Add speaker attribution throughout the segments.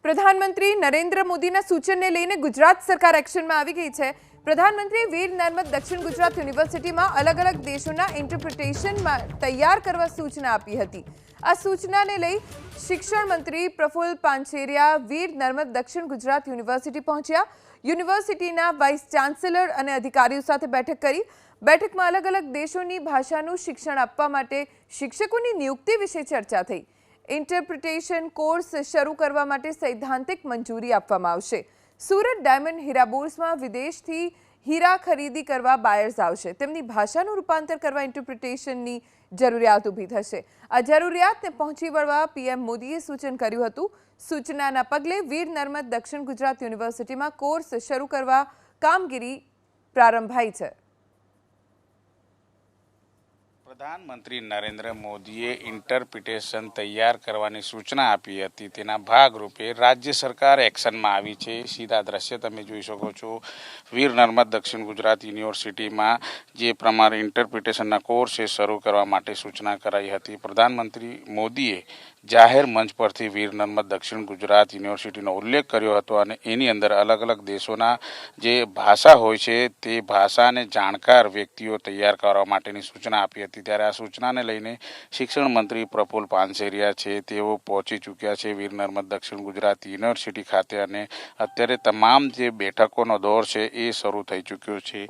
Speaker 1: પ્રધાનમંત્રી નરેન્દ્ર મોદીના સૂચનને લઈને ગુજરાત સરકાર એક્શનમાં આવી ગઈ છે। પ્રધાનમંત્રી વીર નર્મદ દક્ષિણ ગુજરાત યુનિવર્સિટીમાં અલગ અલગ દેશોના ઇન્ટરપ્રિટેશનમાં તૈયાર કરવા સૂચના આપી હતી। આ સૂચનાને લઈ શિક્ષણ મંત્રી પ્રફુલ્લ પાનછેરિયા વીર નર્મદ દક્ષિણ ગુજરાત યુનિવર્સિટી પહોંચ્યા। યુનિવર્સિટીના વાઇસ ચાન્સેલર અને અધિકારીઓ સાથે બેઠક કરી। બેઠકમાં અલગ અલગ દેશોની ભાષાનું શિક્ષણ આપવા માટે શિક્ષકોની નિયુક્તિ વિશે ચર્ચા થઈ। इंटरप्रिटेशन कोर्स शुरू करवा माटे सैद्धांतिक मंजूरी आपवामां आवशे। सूरत डायमंड हीरा बोर्ड्समां विदेशथी हीरा खरीदी करवा बायर्स आवशे। तेमनी भाषानुं रूपांतर करवा इंटरप्रिटेशननी जरूरियात ऊभी थशे। आ जरूरियातने पहोंची वळवा पीएम मोदीए सूचन कर्युं हतुं। सूचनाना पगले वीर नर्मद दक्षिण गुजरात युनिवर्सिटीमां कोर्स शुरू करवा कामगीरी प्रारंभाई छे।
Speaker 2: प्रधानमंत्री नरेंद्र मोदीए इंटरप्रिटेशन तैयार करवानी सूचना आपी हती। तेना भागरूपे राज्य सरकार एक्शन में आवी छे। सीधा दृश्य तमे जोई शको छो। वीर नर्मद दक्षिण गुजरात यूनिवर्सिटी में जे प्रमाणे इंटरप्रिटेशन कोर्स शुरू करवा माटे सूचना कराई हती। प्रधानमंत्री मोदीए जाहेर मंच परथी वीर नर्मद दक्षिण गुजरात यूनिवर्सिटीनो उल्लेख कर्यो हतो अने एनी अंदर अलग अलग देशोना जे भाषा होय छे ते भाषाने जाणकार व्यक्तिओ तैयार करवा माटेनी सूचना आपी हती। त्यारे आ सूचनाने लईने शिक्षण मंत्री प्रफुल्ल पानछेरिया छे तेओ पहोंची चूक्या छे वीर नर्मद दक्षिण गुजरात यूनिवर्सिटी खाते अने अत्यारे तमाम जे बैठकोनो दौर छे ए शरू थई चूक्यो छे।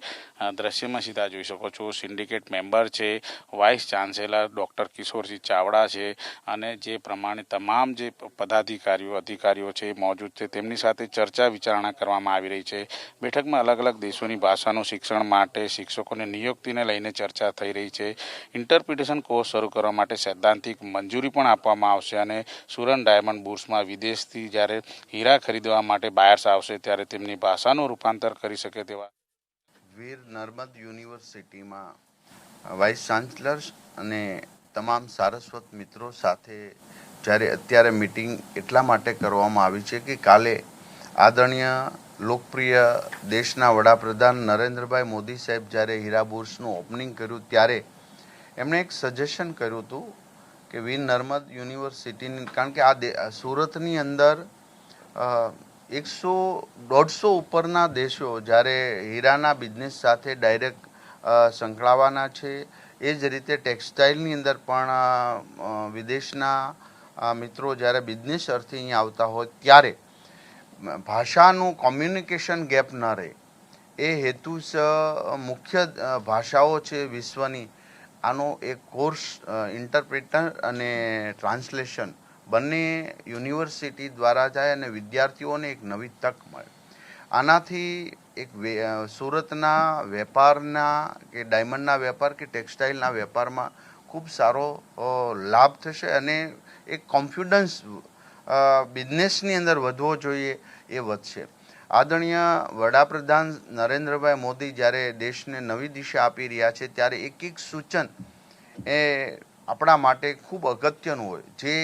Speaker 2: दृश्यमां सीधा जोई शको छो। सिंडिकेट मेम्बर छे, vice chancellor doctor Kishore Singh Chavda छे अने जे प्रमाणे तमाम जे पदाधिकारीओ अधिकारीओ छे मौजूद छे तेमनी साथे चर्चा विचारणा करवामां आवी रही छे। बैठकमां अलग अलग देशोनी भाषानुं शिक्षण माटे शिक्षकोने नियुक्तिने लईने चर्चा थई रही छे। इंटरप्रिटेशन कोर्स शुरू करवा माटे सैद्धांतिक मंजूरी पण आपवामां आवशे अने सूरत डायमंड बोर्ड्समां विदेशथी ज्यारे हीरा खरीदवा माटे बायर्स आवशे त्यारे तेमनी भाषानुं रूपांतर करी शके तेवा
Speaker 3: वीर नर्मद यूनिवर्सिटीमां वाइस चान्सलर अने तमाम सारस्वत मित्रों साथे જ્યારે અત્યારે મીટિંગ એટલા માટે કરવામાં આવી છે કે કાલે આદરણીય લોકપ્રિય દેશના વડાપ્રધાન નરેન્દ્રભાઈ મોદી સાહેબ જ્યારે હીરા બોર્ડ્સનું ઓપનિંગ કર્યું ત્યારે એમણે એક સજેશન કર્યું હતું કે વીર નર્મદ યુનિવર્સિટીની કારણ કે આ સુરતની અંદર 100-150 ઉપરના દેશો જ્યારે હીરાના બિઝનેસ સાથે ડાયરેક્ટ સંકળાવાના છે એ જ રીતે ટેક્સટાઇલની અંદર પણ વિદેશના મિત્રો જ્યારે બિઝનેસ અર્થે અહીંયા આવતા હોય ત્યારે ભાષાનું કોમ્યુનિકેશન ગેપ ન રહે એ હેતુસર મુખ્ય ભાષાઓ છે વિશ્વની આનો એક કોર્સ ઇન્ટરપ્રિટર અને ટ્રાન્સલેશન બંને યુનિવર્સિટી દ્વારા જાય અને વિદ્યાર્થીઓને એક નવી તક મળે। આનાથી એક સુરતના વેપારના કે ડાયમંડના વેપાર કે ટેક્સટાઇલના વેપારમાં ખૂબ સારો લાભ થશે અને એક કોન્ફિડન્સ બિઝનેસની અંદર વધવો જોઈએ એ વધશે। આદરણીય વડાપ્રધાન નરેન્દ્રભાઈ મોદી જ્યારે દેશને નવી દિશા આપી રહ્યા છે ત્યારે એક એક સૂચન એ આપણા માટે ખૂબ અગત્યનું હોય જે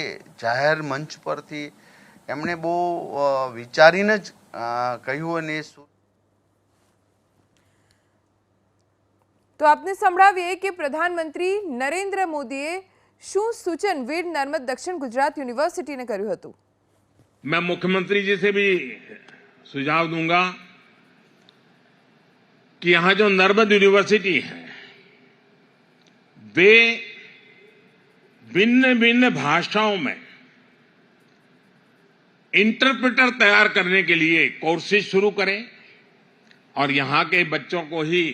Speaker 3: જાહેર મંચ પરથી એમણે બહુ વિચારીને જ કહ્યું અને
Speaker 1: तो आपने संभळावीए कि प्रधानमंत्री नरेंद्र मोदीए शू सूचन वीर नर्मद दक्षिण गुजरात यूनिवर्सिटी ने कर्युं हतुं।
Speaker 4: मैं मुख्यमंत्री जी से भी सुझाव दूंगा कि यहां जो नर्मद यूनिवर्सिटी है वे भिन्न भिन्न भाषाओं में इंटरप्रेटर तैयार करने के लिए कोर्सेज शुरू करें और यहां के बच्चों को ही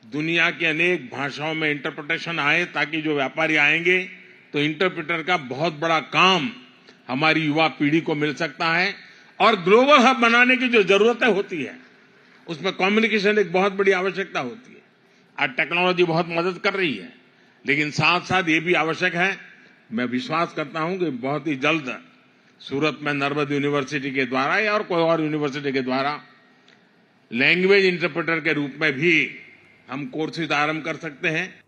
Speaker 4: दुनिया की अनेक भाषाओं में इंटरप्रिटेशन आए ताकि जो व्यापारी आएंगे तो इंटरप्रेटर का बहुत बड़ा काम हमारी युवा पीढ़ी को मिल सकता है। और ग्लोबल हब बनाने की जो जरूरतें होती है उसमें कम्युनिकेशन एक बहुत बड़ी आवश्यकता होती है। आज टेक्नोलॉजी बहुत मदद कर रही है लेकिन साथ साथ ये भी आवश्यक है। मैं विश्वास करता हूं कि बहुत ही जल्द सूरत में नर्मद यूनिवर्सिटी के द्वारा या और कोई और यूनिवर्सिटी के द्वारा लैंग्वेज इंटरप्रेटर के रूप में भी हम कोर्सेज आरंभ कर सकते हैं।